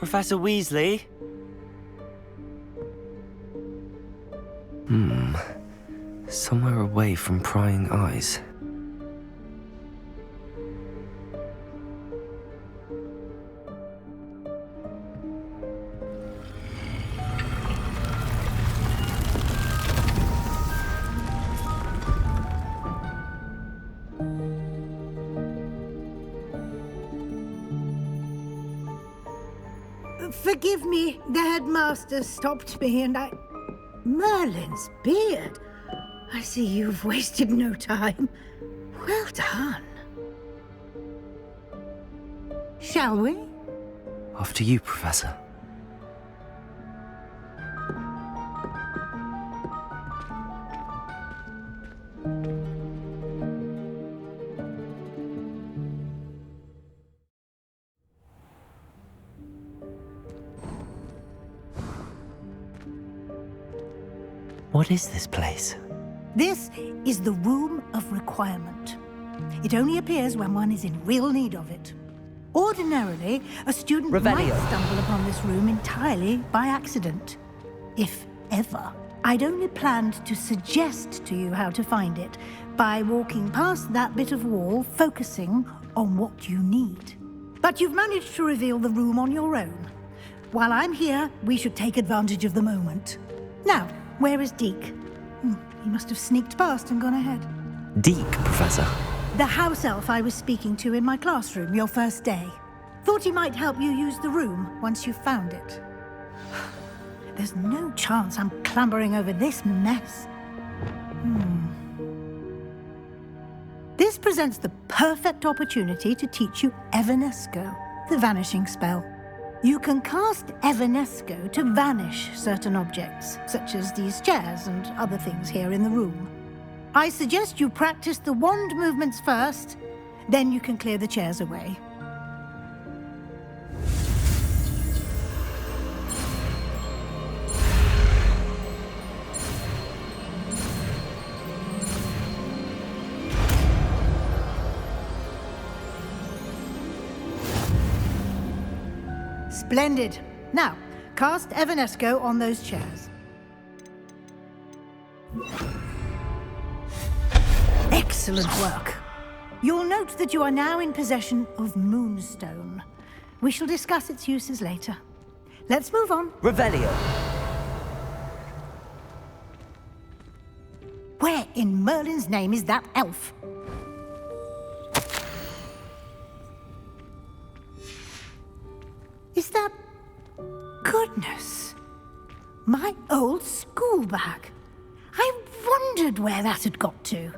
Professor Weasley? Somewhere away from prying eyes. Forgive me, the headmaster stopped me and I... Merlin's beard. I see you've wasted no time. Well done. Shall we? After you, Professor. What is this place? This is the Room of Requirement. It only appears when one is in real need of it. Ordinarily, a student might stumble upon this room entirely by accident. If ever. I'd only planned to suggest to you how to find it by walking past that bit of wall, focusing on what you need. But you've managed to reveal the room on your own. While I'm here, we should take advantage of the moment. Now, where is Deke? He must have sneaked past and gone ahead. Deke, Professor. The house elf I was speaking to in my classroom your first day. Thought he might help you use the room once you've found it. There's no chance I'm clambering over this mess. This presents the perfect opportunity to teach you Evanesco, the vanishing spell. You can cast Evanesco to vanish certain objects, such as these chairs and other things here in the room. I suggest you practice the wand movements first, then you can clear the chairs away. Splendid. Now, cast Evanesco on those chairs. Excellent work. You'll note that you are now in possession of Moonstone. We shall discuss its uses later. Let's move on. Revelio. Where in Merlin's name is that elf? Is that... Goodness. My old school bag. I wondered where that had got to.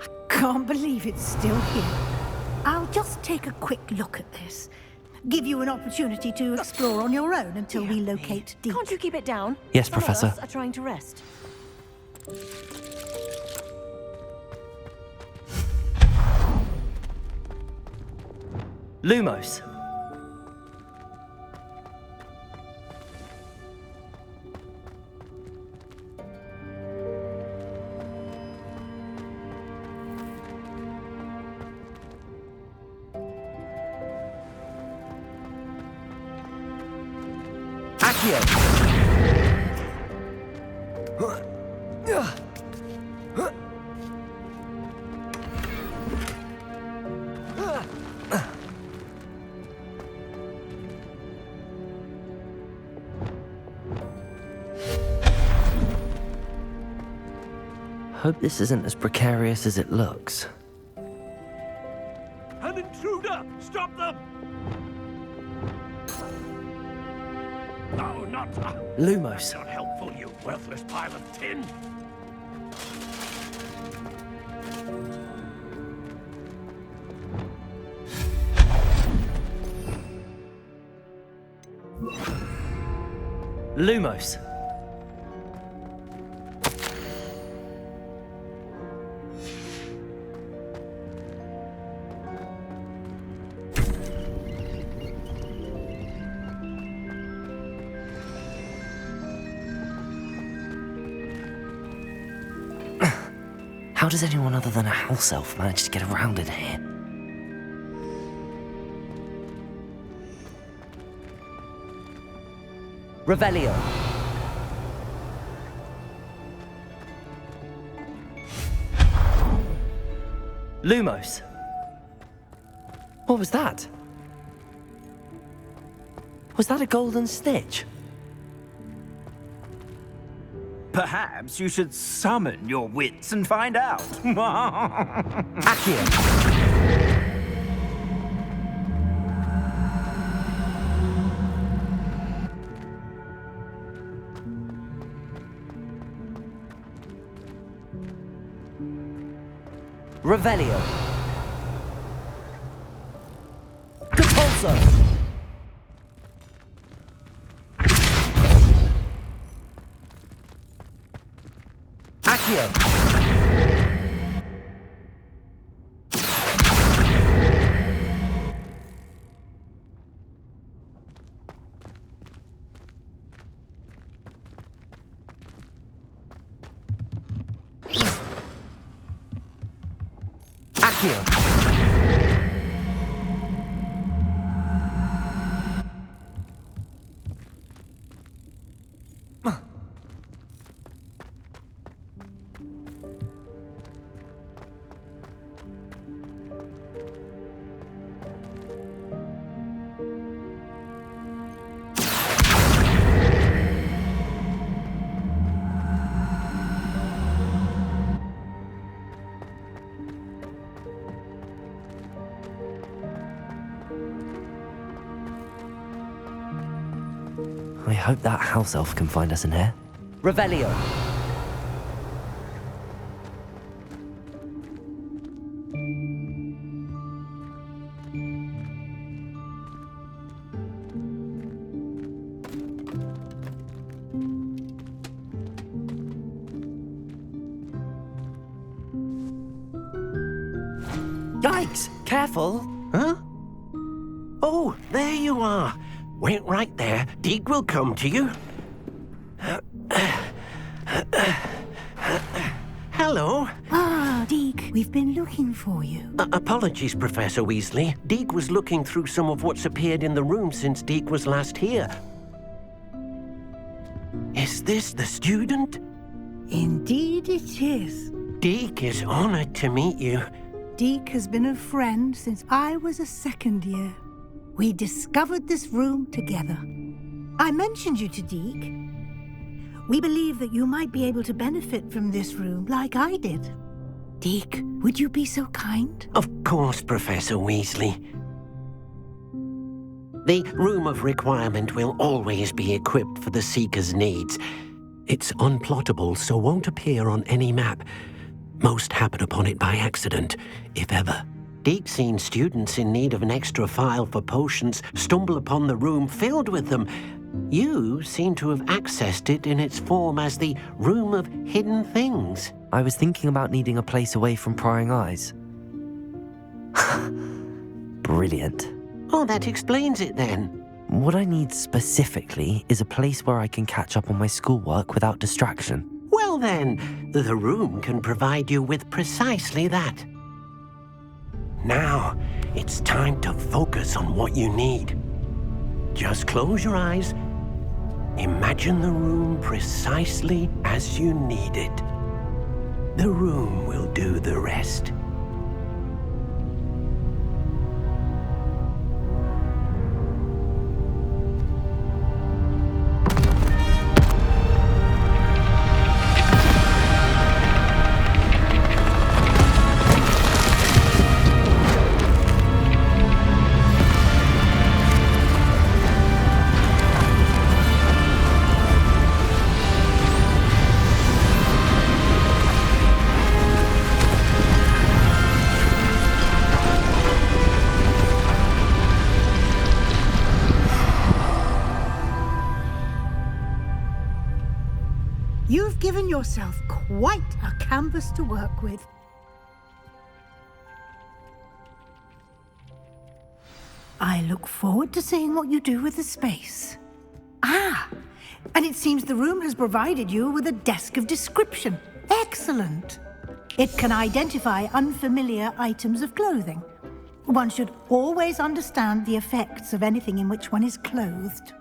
I can't believe it's still here. I'll just take a quick look at this. Give you an opportunity to explore on your own until we locate Deke. Can't you keep it down? Yes, Some Professor. of us are trying to rest. Lumos. Hope this isn't as precarious as it looks. An intruder! Stop them! No, not... Lumos. Not helpful, you worthless pile of tin! Lumos. How does anyone other than a house elf manage to get around in here? Revelio. Lumos. What was that? Was that a golden snitch? Perhaps you should summon your wits and find out. Accio. Revelio. Capulso. Accio. Accio. I hope that house elf can find us in here. Revelio. Yikes! Careful! Huh? Oh, there you are. Wait right there. Deke will come to you. Hello. Ah, Deke, we've been looking for you. Apologies, Professor Weasley. Deke was looking through some of what's appeared in the room since Deke was last here. Is this the student? Indeed it is. Deke is honored to meet you. Deke has been a friend since I was a second year. We discovered this room together. I mentioned you to Deke. We believe that you might be able to benefit from this room like I did. Deke, would you be so kind? Of course, Professor Weasley. The Room of Requirement will always be equipped for the Seeker's needs. It's unplottable, so won't appear on any map. Most happen upon it by accident, if ever. Deke's seen students in need of an extra file for potions stumble upon the room filled with them. You seem to have accessed it in its form as the Room of Hidden Things. I was thinking about needing a place away from prying eyes. Brilliant. Oh, that explains it then. What I need specifically is a place where I can catch up on my schoolwork without distraction. Well then, the room can provide you with precisely that. Now, it's time to focus on what you need. Just close your eyes. Imagine the room precisely as you need it. The room will do the rest. You've given yourself quite a canvas to work with. I look forward to seeing what you do with the space. Ah, and it seems the room has provided you with a desk of description. Excellent. It can identify unfamiliar items of clothing. One should always understand the effects of anything in which one is clothed.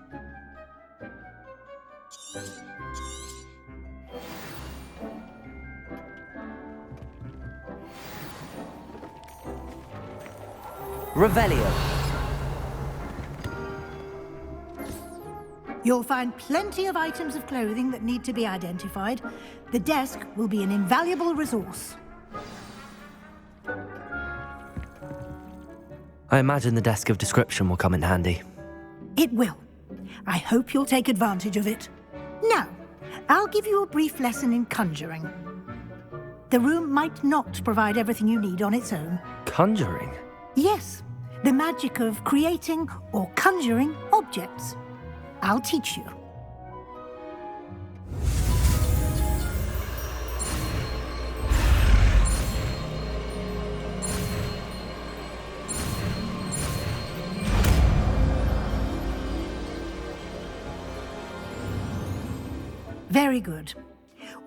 Revelio. You'll find plenty of items of clothing that need to be identified. The desk will be an invaluable resource. I imagine the desk of description will come in handy. It will. I hope you'll take advantage of it. Now, I'll give you a brief lesson in conjuring. The room might not provide everything you need on its own. Conjuring? Yes, the magic of creating or conjuring objects. I'll teach you. Very good.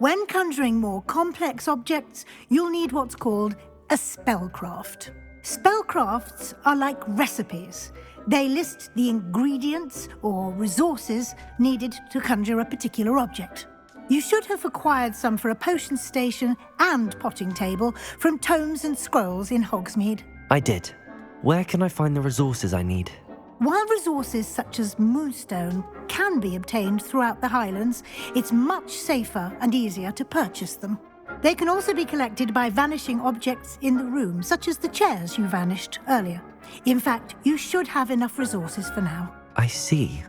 When conjuring more complex objects, you'll need what's called a spellcraft. Spellcrafts are like recipes. They list the ingredients or resources needed to conjure a particular object. You should have acquired some for a potion station and potting table from tomes and scrolls in Hogsmeade. I did. Where can I find the resources I need? While resources such as moonstone can be obtained throughout the Highlands, it's much safer and easier to purchase them. They can also be collected by vanishing objects in the room, such as the chairs you vanished earlier. In fact, you should have enough resources for now. I see.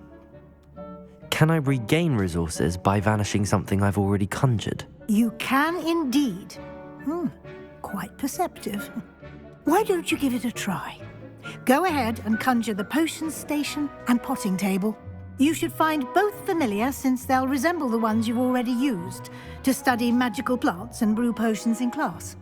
Can I regain resources by vanishing something I've already conjured? You can indeed. Quite perceptive. Why don't you give it a try? Go ahead and conjure the potion station and potting table. You should find both familiar, since they'll resemble the ones you've already used to study magical plants and brew potions in class.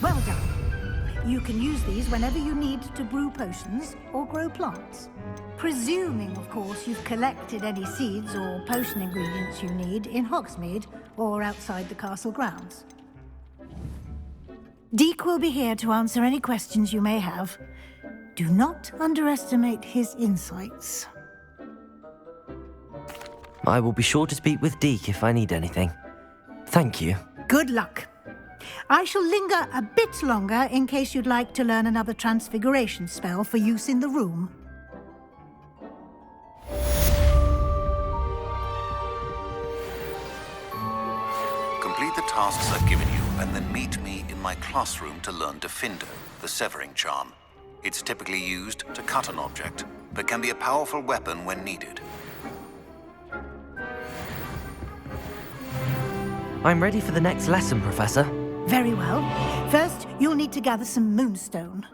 Well done. You can use these whenever you need to brew potions or grow plants. Presuming, of course, you've collected any seeds or potion ingredients you need in Hogsmeade or outside the castle grounds. Deke will be here to answer any questions you may have. Do not underestimate his insights. I will be sure to speak with Deke if I need anything. Thank you. Good luck. I shall linger a bit longer in case you'd like to learn another transfiguration spell for use in the room. Complete the tasks I've given you and then meet me in my classroom to learn Defindo, the Severing Charm. It's typically used to cut an object, but can be a powerful weapon when needed. I'm ready for the next lesson, Professor. Very well. First, you'll need to gather some moonstone.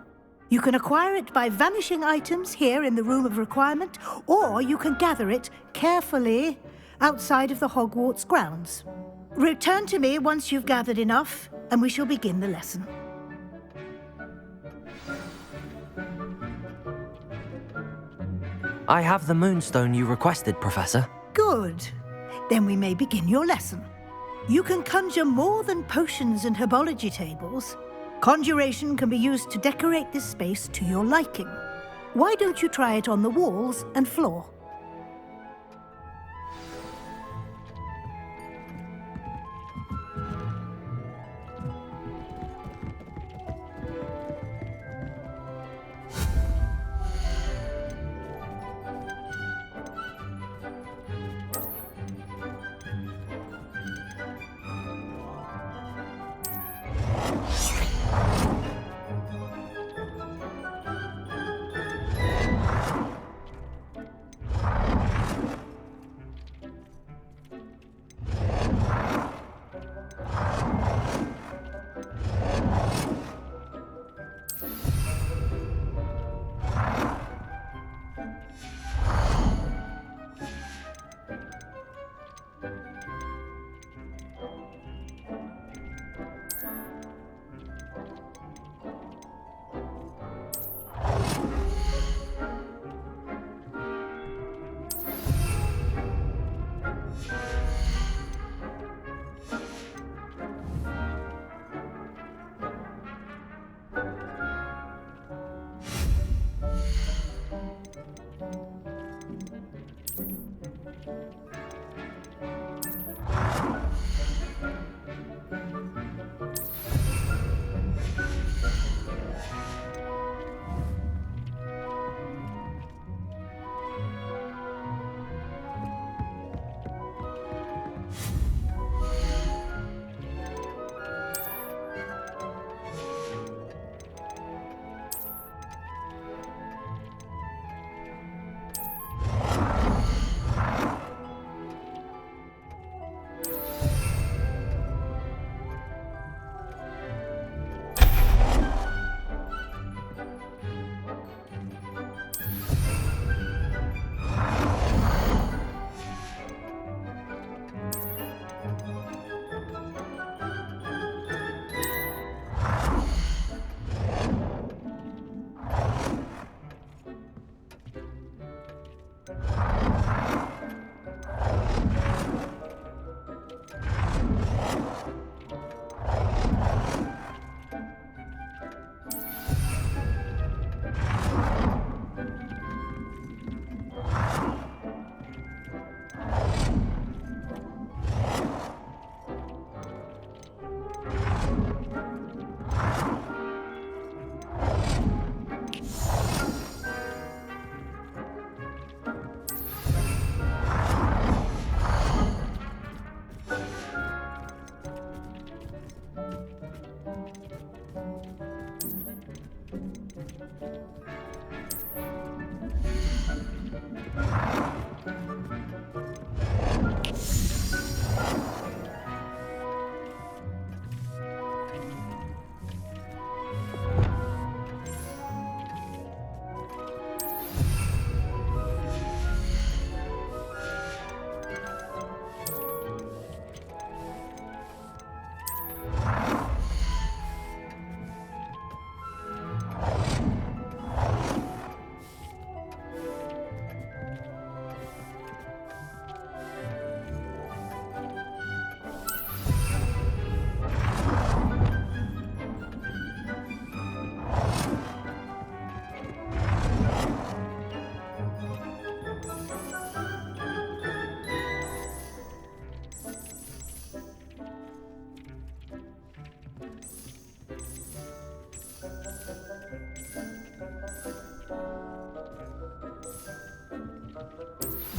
You can acquire it by vanishing items here in the Room of Requirement, or you can gather it carefully outside of the Hogwarts grounds. Return to me once you've gathered enough, and we shall begin the lesson. I have the moonstone you requested, Professor. Good. Then we may begin your lesson. You can conjure more than potions and herbology tables. Conjuration can be used to decorate this space to your liking. Why don't you try it on the walls and floor?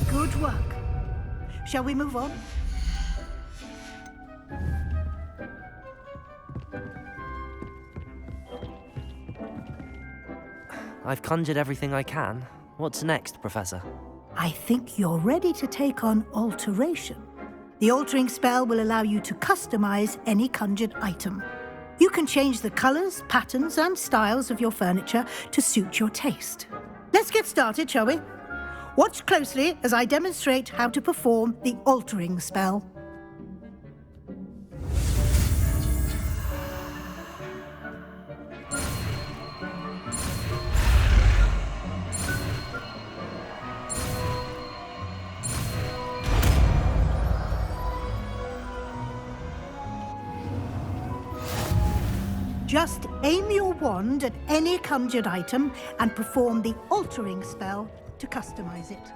Good work. Shall we move on? I've conjured everything I can. What's next, Professor? I think you're ready to take on alteration. The altering spell will allow you to customize any conjured item. You can change the colors, patterns, and styles of your furniture to suit your taste. Let's get started, shall we? Watch closely as I demonstrate how to perform the altering spell. Just aim your wand at any conjured item and perform the altering spell to customize it.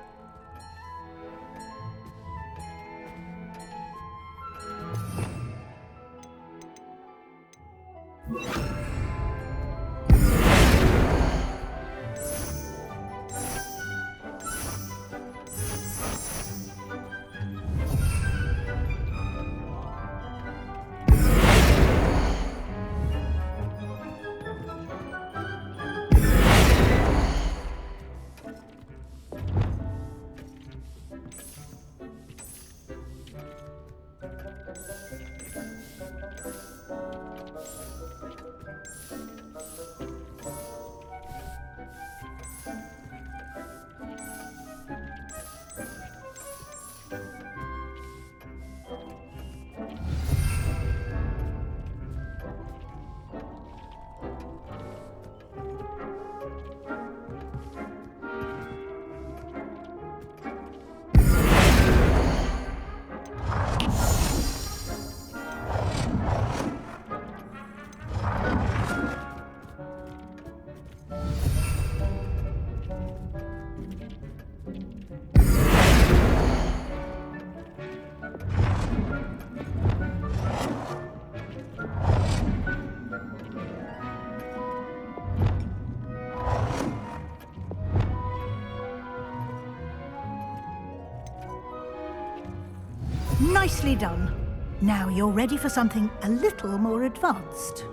Nicely done. Now you're ready for something a little more advanced.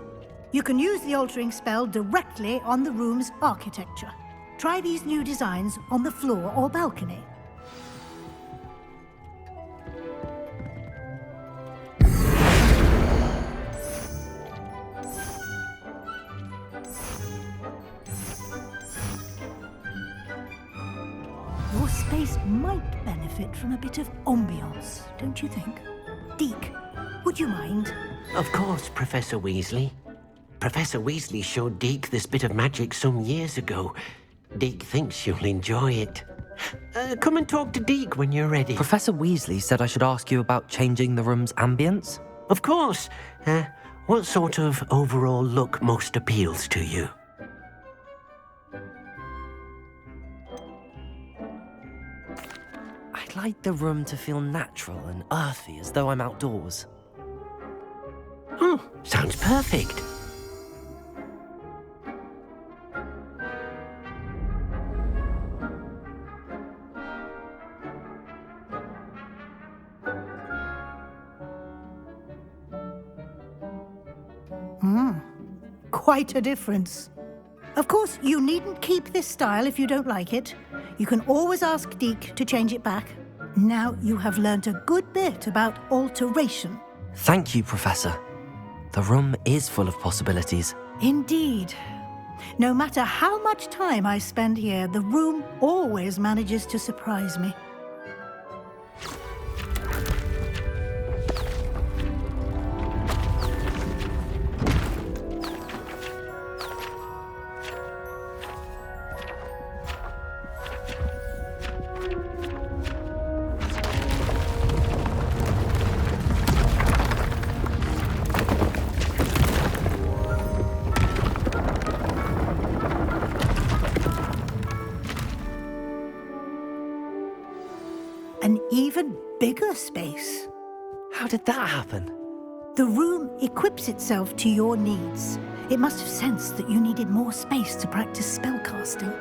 You can use the altering spell directly on the room's architecture. Try these new designs on the floor or balcony. Your space might benefit from a bit of ambiance, don't you think? Deke, would you mind? Of course, Professor Weasley. Professor Weasley showed Deke this bit of magic some years ago. Deke thinks you'll enjoy it. Come and talk to Deke when you're ready. Professor Weasley said I should ask you about changing the room's ambience. Of course. What sort of overall look most appeals to you? I'd like the room to feel natural and earthy, as though I'm outdoors. Oh, sounds perfect. Quite a difference. Of course, you needn't keep this style if you don't like it. You can always ask Deke to change it back. Now you have learnt a good bit about alteration. Thank you, Professor. The room is full of possibilities. Indeed. No matter how much time I spend here, the room always manages to surprise me. An even bigger space. How did that happen? The room equips itself to your needs. It must have sensed that you needed more space to practice spellcasting.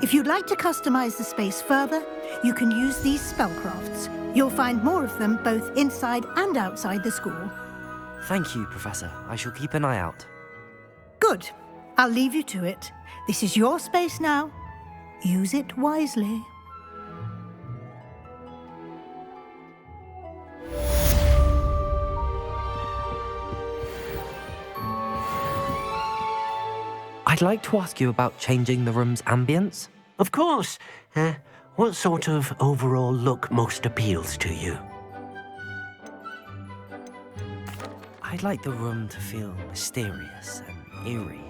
If you'd like to customize the space further, you can use these spellcrafts. You'll find more of them both inside and outside the school. Thank you, Professor. I shall keep an eye out. Good. I'll leave you to it. This is your space now. Use it wisely. I'd like to ask you about changing the room's ambience. Of course. What sort of overall look most appeals to you? I'd like the room to feel mysterious and eerie,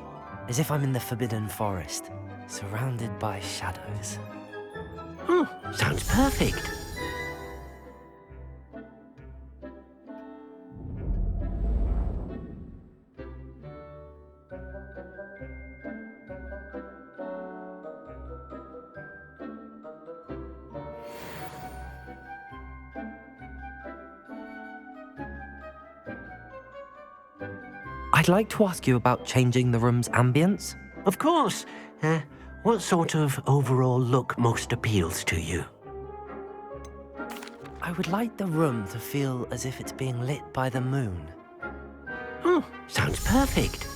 as if I'm in the Forbidden Forest, surrounded by shadows. Sounds perfect. I'd like to ask you about changing the room's ambience. Of course. What sort of overall look most appeals to you? I would like the room to feel as if it's being lit by the moon. Sounds perfect.